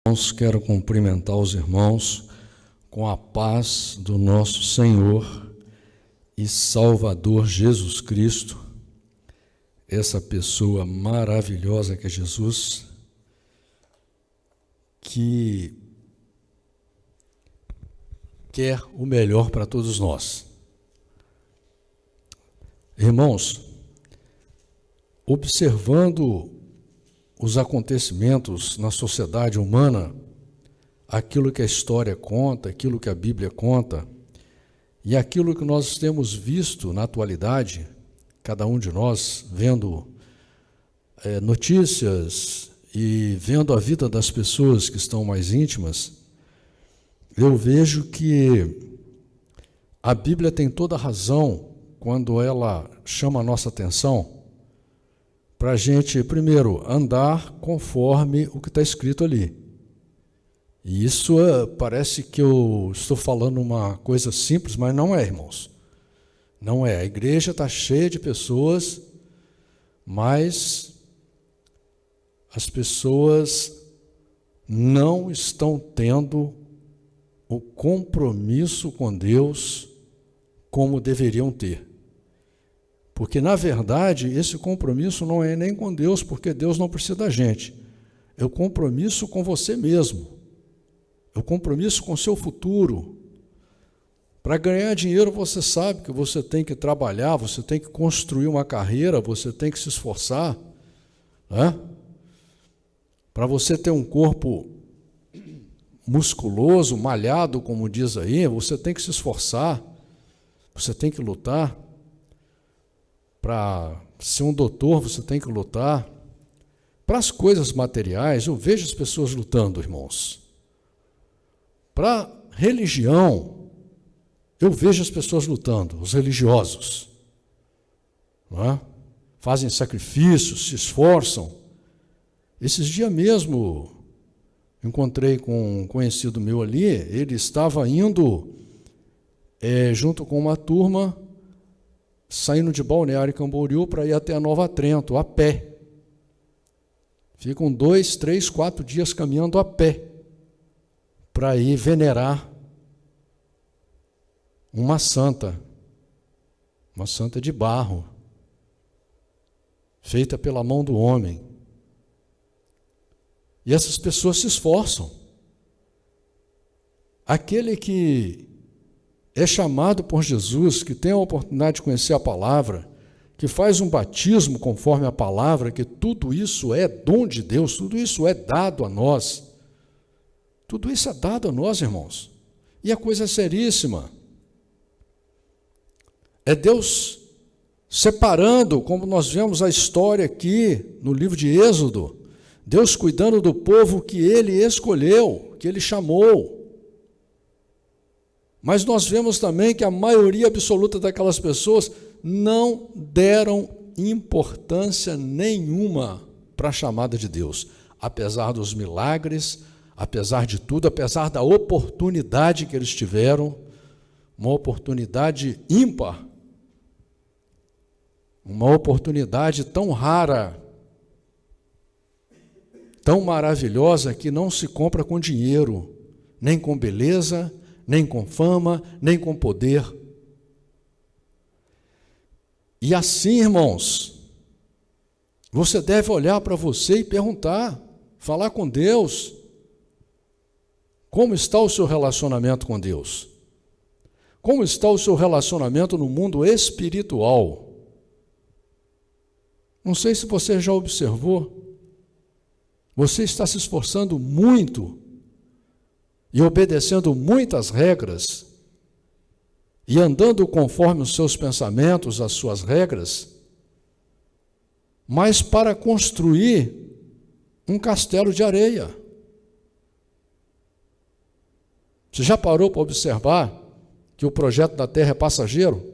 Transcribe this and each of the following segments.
Irmãos, quero cumprimentar os irmãos com a paz do nosso Senhor e Salvador Jesus Cristo, essa pessoa maravilhosa que é Jesus, que quer o melhor para todos nós. Irmãos, observando os acontecimentos na sociedade humana, aquilo que a história conta, aquilo que a Bíblia conta, e aquilo que nós temos visto na atualidade, cada um de nós vendo notícias e vendo a vida das pessoas que estão mais íntimas, eu vejo que a Bíblia tem toda a razão quando ela chama a nossa atenção para a gente, primeiro, andar conforme o que está escrito ali. E isso parece que eu estou falando uma coisa simples, mas não é, irmãos. Não é. A igreja está cheia de pessoas, mas as pessoas não estão tendo o compromisso com Deus como deveriam ter. Porque, na verdade, esse compromisso não é nem com Deus, porque Deus não precisa da gente. É o compromisso com você mesmo. É o compromisso com o seu futuro. Para ganhar dinheiro, você sabe que você tem que trabalhar, você tem que construir uma carreira, você tem que se esforçar, né? Para você ter um corpo musculoso, malhado, como diz aí, você tem que se esforçar, você tem que lutar. Para ser um doutor, você tem que lutar. Para as coisas materiais, eu vejo as pessoas lutando, irmãos. Para religião, eu vejo as pessoas lutando, os religiosos. Não é? Fazem sacrifícios, se esforçam. Esses dias mesmo, encontrei com um conhecido meu ali, ele estava indo junto com uma turma, saindo de Balneário Camboriú para ir até a Nova Trento, a pé. Ficam 2, 3, 4 dias caminhando a pé para ir venerar uma santa de barro, feita pela mão do homem. E essas pessoas se esforçam. Aquele que é chamado por Jesus, que tem a oportunidade de conhecer a palavra, que faz um batismo conforme a palavra, que tudo isso é dom de Deus, tudo isso é dado a nós. Tudo isso é dado a nós, irmãos. E a coisa é seríssima. É Deus separando, como nós vemos a história aqui no livro de Êxodo, Deus cuidando do povo que Ele escolheu, que Ele chamou. Mas nós vemos também que a maioria absoluta daquelas pessoas não deram importância nenhuma para a chamada de Deus, apesar dos milagres, apesar de tudo, apesar da oportunidade que eles tiveram, uma oportunidade ímpar, uma oportunidade tão rara, tão maravilhosa que não se compra com dinheiro, nem com beleza, nem com fama, nem com poder. E assim, irmãos, você deve olhar para você e perguntar, falar com Deus, como está o seu relacionamento com Deus? Como está o seu relacionamento no mundo espiritual? Não sei se você já observou, você está se esforçando muito e obedecendo muitas regras, e andando conforme os seus pensamentos, as suas regras, mas para construir um castelo de areia. Você já parou para observar que o projeto da Terra é passageiro?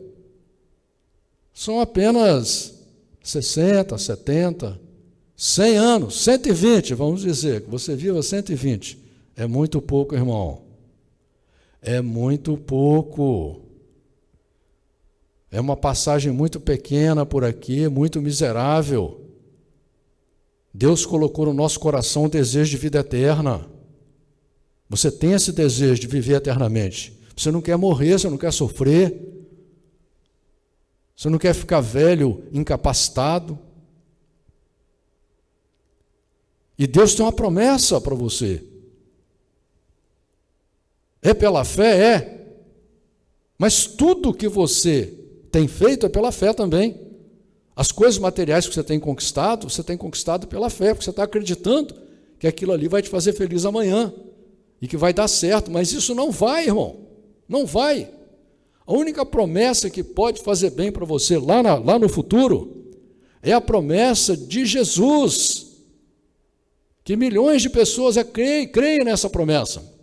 São apenas 60, 70, 100 anos, 120, vamos dizer, que você viva 120. É muito pouco, irmão. É muito pouco. É uma passagem muito pequena por aqui, muito miserável. Deus colocou no nosso coração o desejo de vida eterna. Você tem esse desejo de viver eternamente. Você não quer morrer, você não quer sofrer. Você não quer ficar velho, incapacitado. E Deus tem uma promessa para você. É pela fé? É. Mas tudo que você tem feito é pela fé também. As coisas materiais que você tem conquistado pela fé, porque você está acreditando que aquilo ali vai te fazer feliz amanhã e que vai dar certo. Mas isso não vai, irmão. Não vai. A única promessa que pode fazer bem para você lá no futuro é a promessa de Jesus. Que milhões de pessoas creem nessa promessa.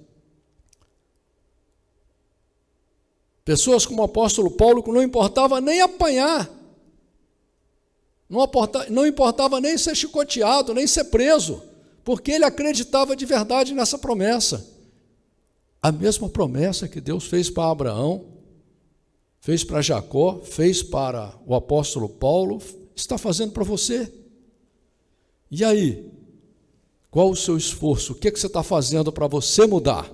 Pessoas como o apóstolo Paulo, que não importava nem apanhar, não importava nem ser chicoteado, nem ser preso, porque ele acreditava de verdade nessa promessa. A mesma promessa que Deus fez para Abraão, fez para Jacó, fez para o apóstolo Paulo, está fazendo para você. E aí? Qual o seu esforço? O que você está fazendo para você mudar?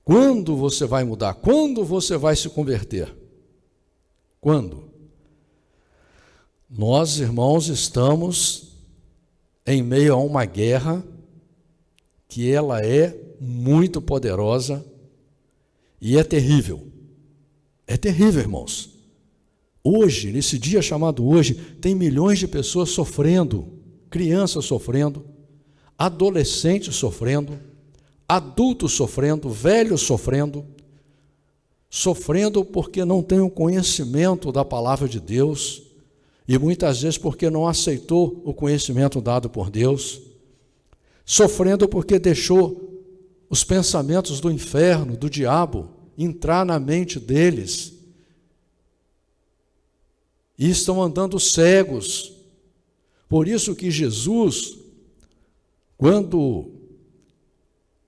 Quando você vai mudar? Quando você vai se converter? Quando? Nós, irmãos, estamos em meio a uma guerra que ela é muito poderosa e é terrível. É terrível, irmãos. Hoje, nesse dia chamado hoje, tem milhões de pessoas sofrendo, crianças sofrendo, adolescentes sofrendo, adultos sofrendo, velhos sofrendo porque não tem o conhecimento da palavra de Deus e muitas vezes porque não aceitou o conhecimento dado por Deus, sofrendo porque deixou os pensamentos do inferno, do diabo, entrar na mente deles e estão andando cegos. Por isso que Jesus, quando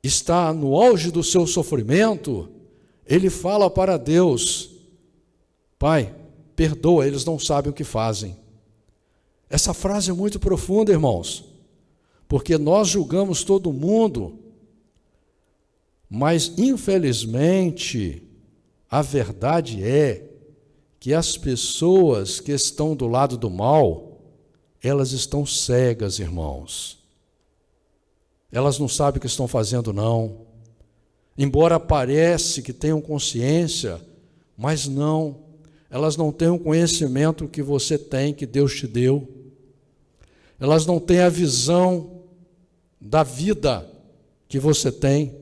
está no auge do seu sofrimento, ele fala para Deus: Pai, perdoa, eles não sabem o que fazem. Essa frase é muito profunda, irmãos, porque nós julgamos todo mundo, mas infelizmente a verdade é que as pessoas que estão do lado do mal, elas estão cegas, irmãos. Elas não sabem o que estão fazendo, não. Embora parece que tenham consciência, mas não. Elas não têm o conhecimento que você tem, que Deus te deu. Elas não têm a visão da vida que você tem.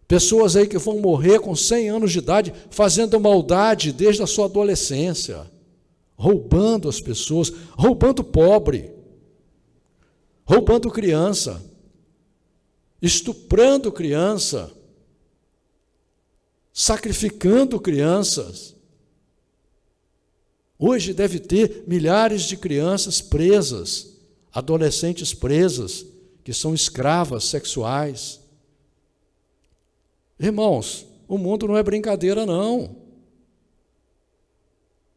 Pessoas aí que vão morrer com 100 anos de idade, fazendo maldade desde a sua adolescência, roubando as pessoas, roubando pobre, roubando criança, estuprando criança, sacrificando crianças. Hoje deve ter milhares de crianças presas, adolescentes presas, que são escravas sexuais. Irmãos, o mundo não é brincadeira, não.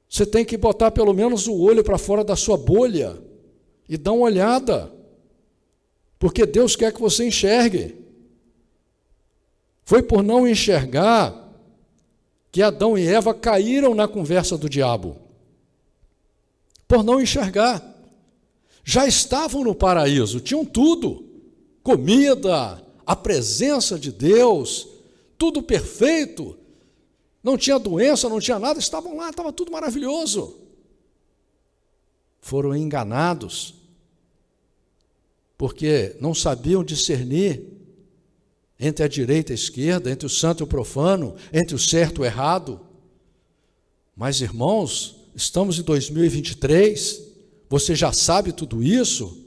Você tem que botar pelo menos o olho para fora da sua bolha e dar uma olhada, porque Deus quer que você enxergue. Foi por não enxergar que Adão e Eva caíram na conversa do diabo. Por não enxergar. Já estavam no paraíso, tinham tudo. Comida, a presença de Deus, tudo perfeito. Não tinha doença, não tinha nada, estavam lá, estava tudo maravilhoso. Foram enganados, porque não sabiam discernir entre a direita e a esquerda, entre o santo e o profano, entre o certo e o errado. Mas, irmãos, estamos em 2023, você já sabe tudo isso,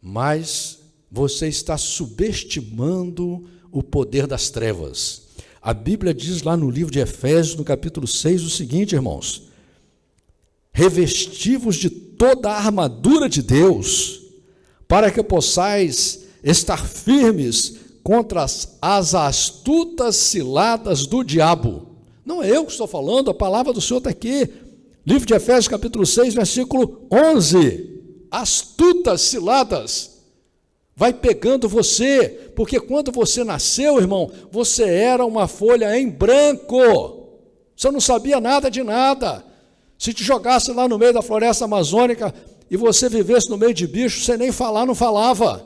mas você está subestimando o poder das trevas. A Bíblia diz lá no livro de Efésios, no capítulo 6, o seguinte, irmãos: revesti-vos de toda a armadura de Deus, para que possais estar firmes contra as astutas ciladas do diabo. Não é eu que estou falando, a palavra do Senhor está aqui. Livro de Efésios, capítulo 6, versículo 11. Astutas ciladas. vai pegando você, porque quando você nasceu, irmão, você era uma folha em branco, você não sabia nada de nada. Se te jogasse lá no meio da floresta amazônica e você vivesse no meio de bichos, você nem falar não falava.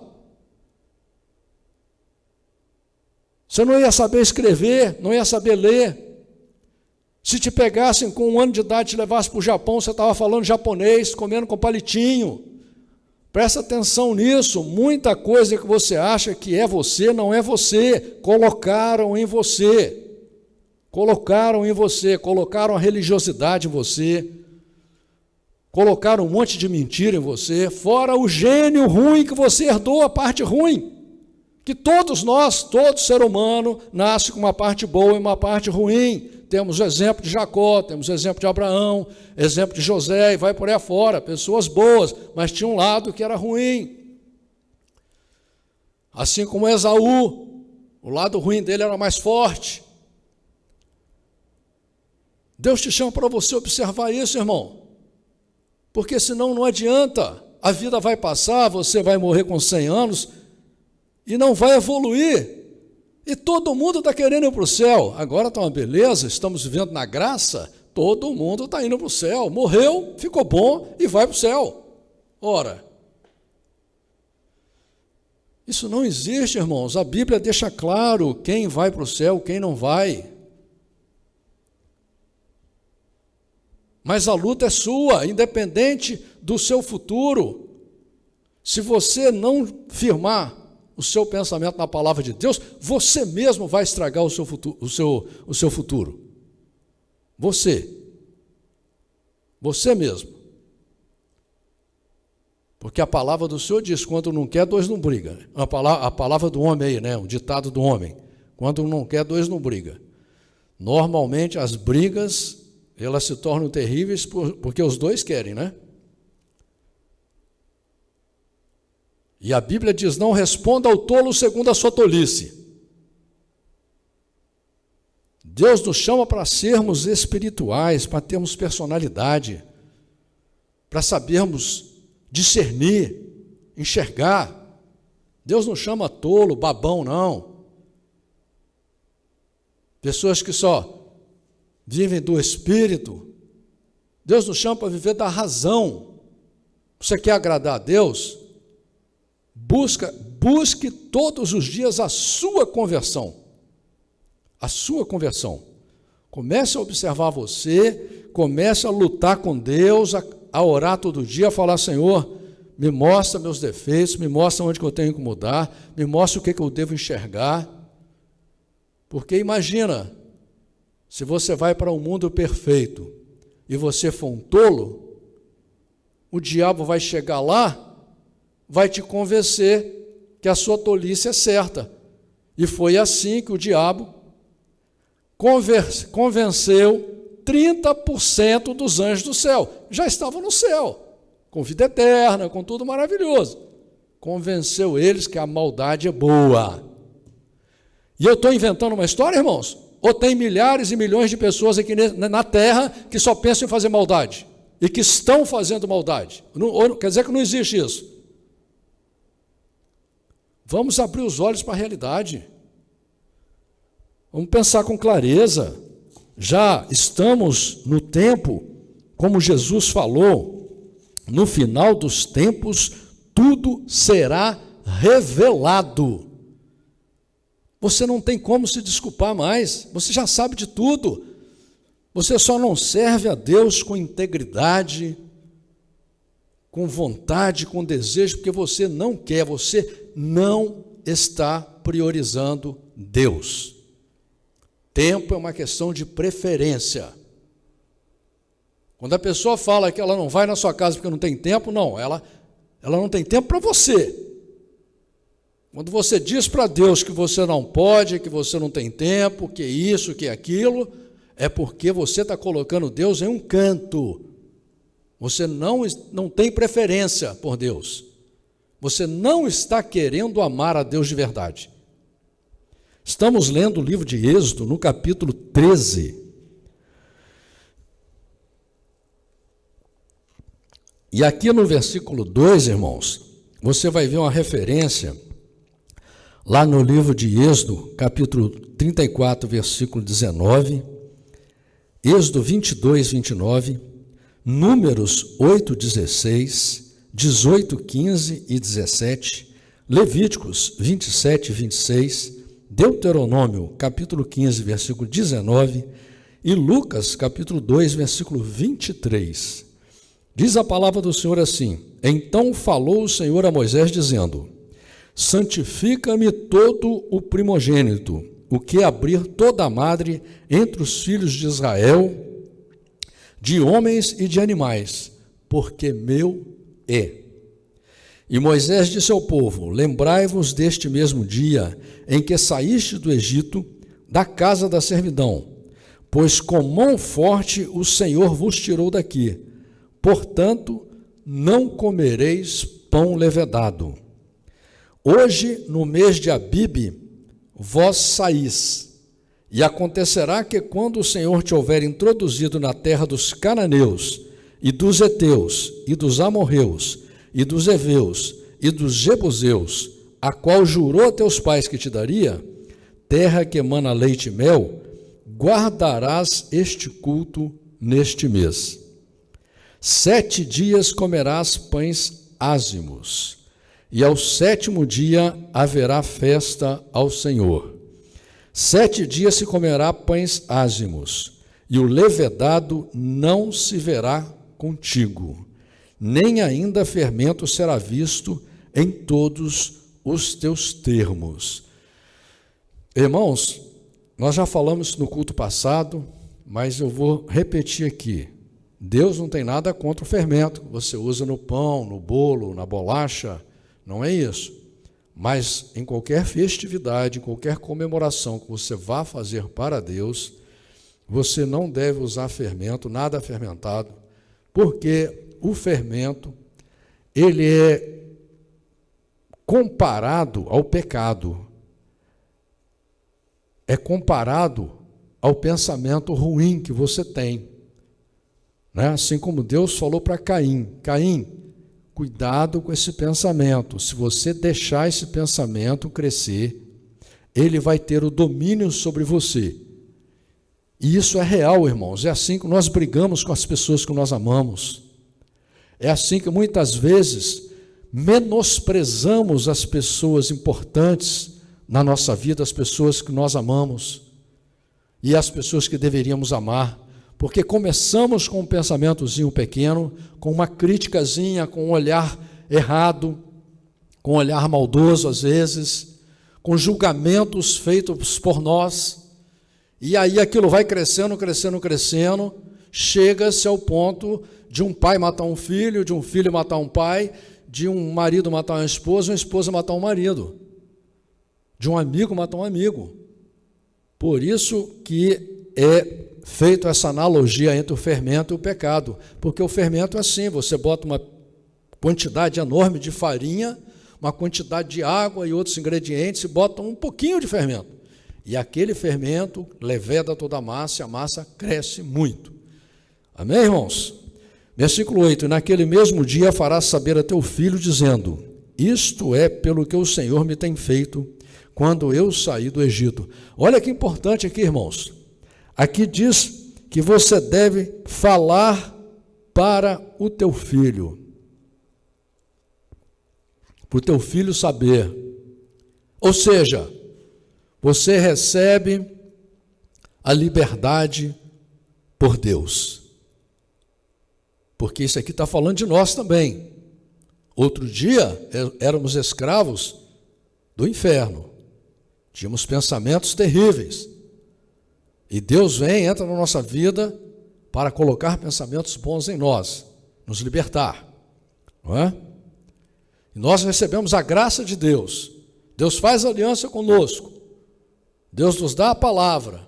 Você não ia saber escrever, não ia saber ler. Se te pegassem com 1 ano de idade e te levassem para o Japão, você estava falando japonês, comendo com palitinho. Presta atenção nisso, muita coisa que você acha que é você, não é você, colocaram em você, colocaram a religiosidade em você, colocaram um monte de mentira em você, fora o gênio ruim que você herdou, a parte ruim, que todos nós, todo ser humano, nasce com uma parte boa e uma parte ruim. Temos o exemplo de Jacó, temos o exemplo de Abraão, exemplo de José, e vai por aí afora, pessoas boas, mas tinha um lado que era ruim. Assim como Esaú, o lado ruim dele era mais forte. Deus te chama para você observar isso, irmão, porque senão não adianta, a vida vai passar, você vai morrer com 100 anos e não vai evoluir. E todo mundo está querendo ir para o céu. Agora está uma beleza, estamos vivendo na graça, todo mundo está indo para o céu. Morreu, ficou bom e vai para o céu. Ora, isso não existe, irmãos. A Bíblia deixa claro quem vai para o céu, quem não vai. Mas a luta é sua, independente do seu futuro. Se você não firmar o seu pensamento na palavra de Deus, você mesmo vai estragar o seu futuro. Você mesmo. Porque a palavra do Senhor diz, quando não quer, dois não briga. A palavra do homem aí, né? Um ditado do homem. Quando não quer, dois não briga. Normalmente as brigas, elas se tornam terríveis porque os dois querem, né? E a Bíblia diz, não responda ao tolo segundo a sua tolice. Deus nos chama para sermos espirituais, para termos personalidade, para sabermos discernir, enxergar. Deus não chama tolo, babão, não. Pessoas que só vivem do Espírito. Deus nos chama para viver da razão. Você quer agradar a Deus? Busque todos os dias a sua conversão. A sua conversão. Comece a observar você, comece a lutar com Deus, a orar todo dia, a falar, Senhor, me mostra meus defeitos, me mostra onde que eu tenho que mudar, me mostra o que eu devo enxergar. Porque imagina, se você vai para um mundo perfeito e você for um tolo, o diabo vai chegar lá, vai te convencer que a sua tolice é certa. E foi assim que o diabo convenceu 30% dos anjos do céu. Já estavam no céu, com vida eterna, com tudo maravilhoso. Convenceu eles que a maldade é boa. E eu estou inventando uma história, irmãos? Ou tem milhares e milhões de pessoas aqui na Terra que só pensam em fazer maldade e que estão fazendo maldade? Quer dizer que não existe isso. Vamos abrir os olhos para a realidade. Vamos pensar com clareza. Já estamos no tempo, como Jesus falou, no final dos tempos, tudo será revelado. Você não tem como se desculpar mais, você já sabe de tudo. Você só não serve a Deus com integridade, com vontade, com desejo, porque você não quer, você não está priorizando Deus. Tempo é uma questão de preferência. Quando a pessoa fala que ela não vai na sua casa porque não tem tempo, não, ela não tem tempo para você. Quando você diz para Deus que você não pode, que você não tem tempo, que isso, que aquilo, é porque você está colocando Deus em um canto. Você não tem preferência por Deus. Você não está querendo amar a Deus de verdade. Estamos lendo o livro de Êxodo, no capítulo 13. E aqui no versículo 2, irmãos, você vai ver uma referência lá no livro de Êxodo, capítulo 34, versículo 19, Êxodo 22, 29, Números 8, 16, 18, 15 e 17, Levíticos 27, 26, Deuteronômio, capítulo 15, versículo 19, e Lucas, capítulo 2, versículo 23. Diz a palavra do Senhor assim: Então falou o Senhor a Moisés, dizendo: Santifica-me todo o primogênito, o que abrir toda a madre entre os filhos de Israel, de homens e de animais, porque meu é. E Moisés disse ao povo: Lembrai-vos deste mesmo dia em que saíste do Egito, da casa da servidão, pois com mão forte o Senhor vos tirou daqui. Portanto, não comereis pão levedado. Hoje, no mês de Abibe, vós saís, e acontecerá que quando o Senhor te houver introduzido na terra dos cananeus, e dos heteus, e dos amorreus, e dos heveus, e dos jebuseus, a qual jurou a teus pais que te daria, terra que emana leite e mel, guardarás este culto neste mês. 7 dias comerás pães ázimos, e ao 7º dia haverá festa ao Senhor. 7 dias se comerá pães ázimos, e o levedado não se verá contigo, nem ainda fermento será visto em todos os teus termos. Irmãos, nós já falamos no culto passado, mas eu vou repetir aqui. Deus não tem nada contra o fermento que você usa no pão, no bolo, na bolacha, não é isso. Mas em qualquer festividade, em qualquer comemoração que você vá fazer para Deus, você não deve usar fermento, nada fermentado, porque o fermento, ele é comparado ao pecado, é comparado ao pensamento ruim que você tem. Né? Assim como Deus falou para Caim: Caim, cuidado com esse pensamento. Se você deixar esse pensamento crescer, ele vai ter o domínio sobre você. E isso é real, irmãos. É assim que nós brigamos com as pessoas que nós amamos. É assim que muitas vezes menosprezamos as pessoas importantes na nossa vida, as pessoas que nós amamos e as pessoas que deveríamos amar. Porque começamos com um pensamentozinho pequeno, com uma criticazinha, com um olhar errado, com um olhar maldoso às vezes, com julgamentos feitos por nós, e aí aquilo vai crescendo, crescendo, crescendo, chega-se ao ponto de um pai matar um filho, de um filho matar um pai, de um marido matar uma esposa matar um marido, de um amigo matar um amigo. Por isso que é feito essa analogia entre o fermento e o pecado, porque o fermento é assim: você bota uma quantidade enorme de farinha, uma quantidade de água e outros ingredientes, e bota um pouquinho de fermento, e aquele fermento leveda toda a massa, e a massa cresce muito. Amém, irmãos? Versículo 8: Naquele mesmo dia farás saber a teu filho, dizendo: Isto é pelo que o Senhor me tem feito, quando eu saí do Egito. Olha que importante aqui, irmãos. Aqui diz que você deve falar para o teu filho, para o teu filho saber. Ou seja, você recebe a liberdade por Deus. Porque isso aqui está falando de nós também. Outro dia, éramos escravos do inferno. Tínhamos pensamentos terríveis. E Deus entra na nossa vida para colocar pensamentos bons em nós, nos libertar, não é? E nós recebemos a graça de Deus. Deus faz aliança conosco. Deus nos dá a palavra,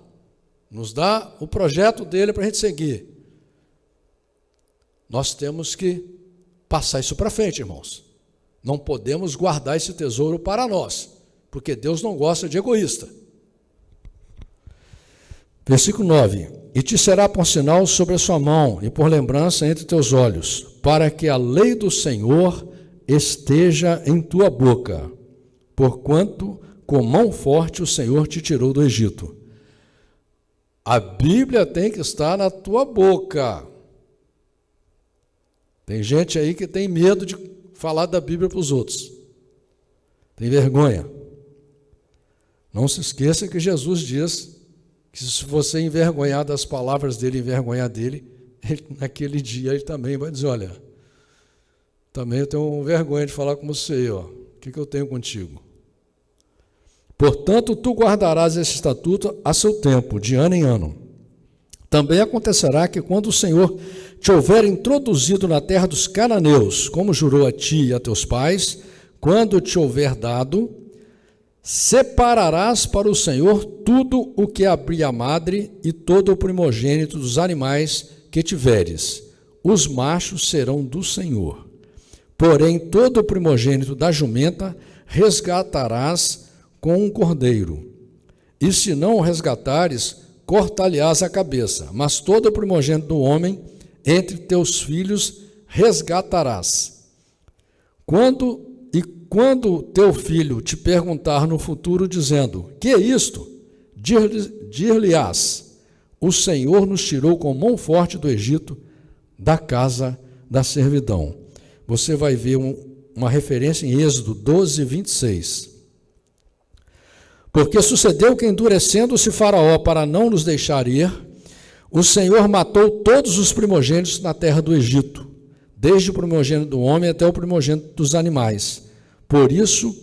nos dá o projeto dele para a gente seguir. Nós temos que passar isso para frente, irmãos. Não podemos guardar esse tesouro para nós, porque Deus não gosta de egoísta. Versículo 9: E te será por sinal sobre a sua mão e por lembrança entre teus olhos, para que a lei do Senhor esteja em tua boca, porquanto com mão forte o Senhor te tirou do Egito. A Bíblia tem que estar na tua boca. Tem gente aí que tem medo de falar da Bíblia para os outros. Tem vergonha. Não se esqueça que Jesus diz que se você envergonhar das palavras dele, envergonhar dele, naquele dia ele também vai dizer, olha, também eu tenho vergonha de falar com você, ó. O que eu tenho contigo? Portanto, tu guardarás esse estatuto a seu tempo, de ano em ano. Também acontecerá que quando o Senhor te houver introduzido na terra dos cananeus, como jurou a ti e a teus pais, quando te houver dado, separarás para o Senhor tudo o que abrir a madre e todo o primogênito dos animais que tiveres. Os machos serão do Senhor. Porém, todo o primogênito da jumenta resgatarás com um cordeiro. E se não o resgatares, cortar-lhe-ás a cabeça. Mas todo o primogênito do homem, entre teus filhos, resgatarás. Quando teu filho te perguntar no futuro, dizendo, que é isto? Dir-lhe-ás, o Senhor nos tirou com mão forte do Egito, da casa da servidão. Você vai ver uma referência em Êxodo 12, 26. Porque sucedeu que, endurecendo-se Faraó para não nos deixar ir, o Senhor matou todos os primogênitos na terra do Egito, desde o primogênito do homem até o primogênito dos animais. Por isso,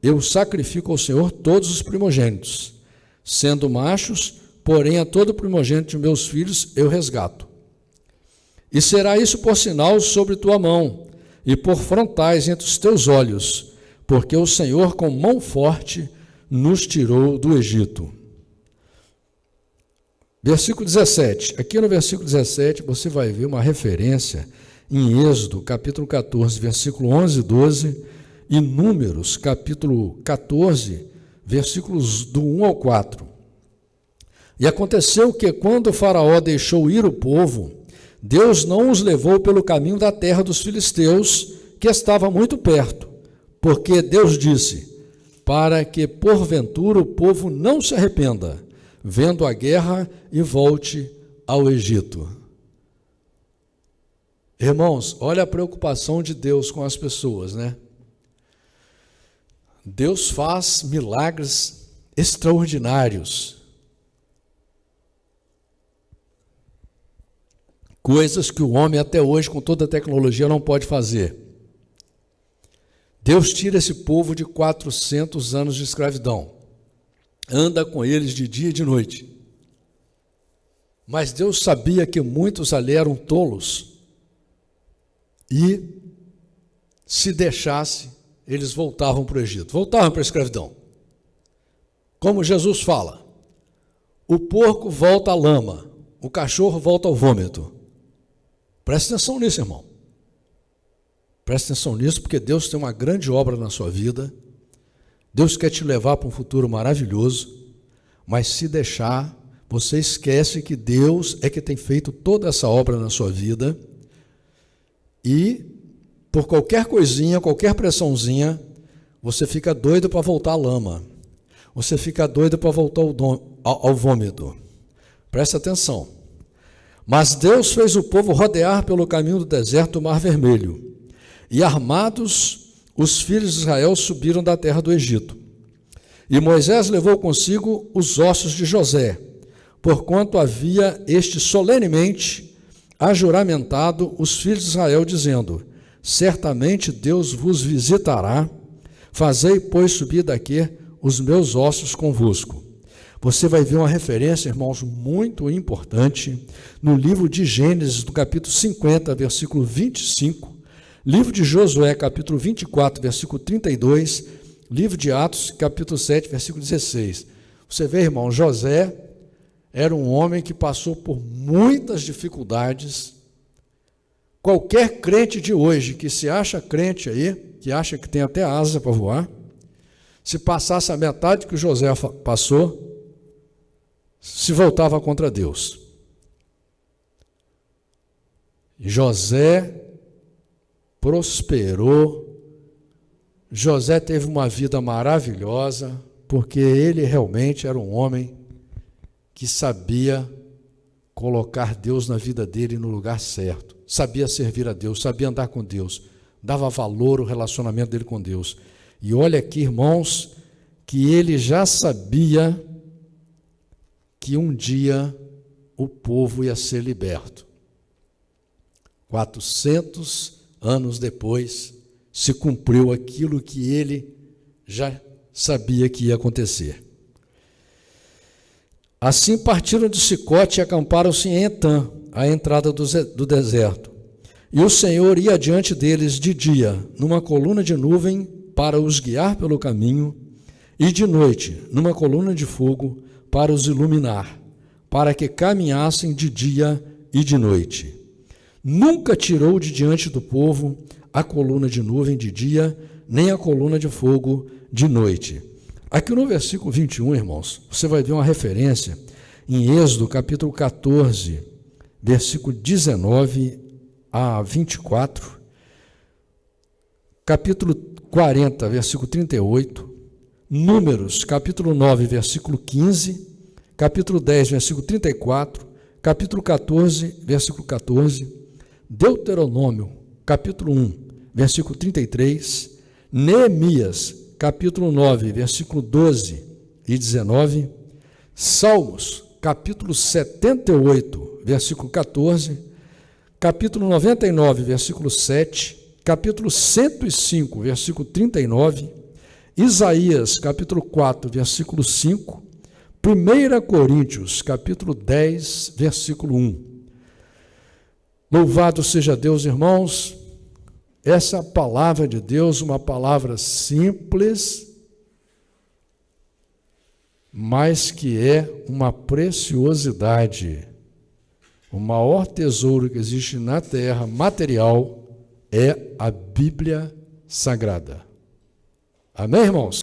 eu sacrifico ao Senhor todos os primogênitos, sendo machos, porém a todo primogênito de meus filhos eu resgato. E será isso por sinal sobre tua mão, e por frontais entre os teus olhos, porque o Senhor com mão forte nos tirou do Egito. Versículo 17. Aqui no versículo 17 você vai ver uma referência em Êxodo, capítulo 14, versículo 11 e 12, e Números, capítulo 14, versículos do 1 ao 4. E aconteceu que, quando o Faraó deixou ir o povo, Deus não os levou pelo caminho da terra dos filisteus, que estava muito perto, porque Deus disse, para que porventura o povo não se arrependa, vendo a guerra e volte ao Egito. Irmãos, olha a preocupação de Deus com as pessoas, né? Deus faz milagres extraordinários, coisas que o homem até hoje, com toda a tecnologia, não pode fazer. Deus tira esse povo de 400 anos de escravidão, anda com eles de dia e de noite. Mas Deus sabia que muitos ali eram tolos e, se deixasse, eles voltavam para o Egito, voltavam para a escravidão. Como Jesus fala, o porco volta à lama, o cachorro volta ao vômito. Preste atenção nisso, irmão. Preste atenção nisso, porque Deus tem uma grande obra na sua vida. Deus quer te levar para um futuro maravilhoso, mas se deixar, você esquece que Deus é que tem feito toda essa obra na sua vida e, por qualquer coisinha, qualquer pressãozinha, você fica doido para voltar à lama. Você fica doido para voltar ao vômito. Presta atenção. Mas Deus fez o povo rodear pelo caminho do deserto do Mar Vermelho. E armados, os filhos de Israel subiram da terra do Egito. E Moisés levou consigo os ossos de José, porquanto havia este solenemente ajuramentado os filhos de Israel, dizendo, certamente Deus vos visitará, fazei, pois, subir daqui os meus ossos convosco. Você vai ver uma referência, irmãos, muito importante, no livro de Gênesis, do capítulo 50, versículo 25, livro de Josué, capítulo 24, versículo 32, livro de Atos, capítulo 7, versículo 16. Você vê, irmão, José era um homem que passou por muitas dificuldades. Qualquer crente de hoje que se acha crente aí, que acha que tem até asa para voar, se passasse a metade que o José passou, se voltava contra Deus. E José prosperou José teve uma vida maravilhosa, porque ele realmente era um homem que sabia colocar Deus na vida dele no lugar certo, sabia servir a Deus, sabia andar com Deus, dava valor ao relacionamento dele com Deus. E olha aqui, irmãos, que ele já sabia que um dia o povo ia ser liberto. 400 anos depois, se cumpriu aquilo que ele já sabia que ia acontecer. Assim partiram de Sicote e acamparam-se em Etã, à entrada do deserto. E o Senhor ia adiante deles de dia, numa coluna de nuvem, para os guiar pelo caminho, e de noite, numa coluna de fogo, para os iluminar, para que caminhassem de dia e de noite. Nunca tirou de diante do povo a coluna de nuvem de dia, nem a coluna de fogo de noite. Aqui no versículo 21, irmãos, você vai ver uma referência em Êxodo, capítulo 14, versículo 19 a 24, capítulo 40, versículo 38, Números, capítulo 9, versículo 15, capítulo 10, versículo 34, capítulo 14, versículo 14, Deuteronômio, capítulo 1, versículo 33, Neemias, capítulo 9, versículo 12 e 19, Salmos, capítulo 78, versículo 14, capítulo 99, versículo 7, capítulo 105, versículo 39, Isaías, capítulo 4, versículo 5, 1 Coríntios, capítulo 10, versículo 1. Louvado seja Deus, irmãos. Essa palavra de Deus, uma palavra simples, mas que é uma preciosidade. O maior tesouro que existe na terra, material, é a Bíblia Sagrada. Amém, irmãos?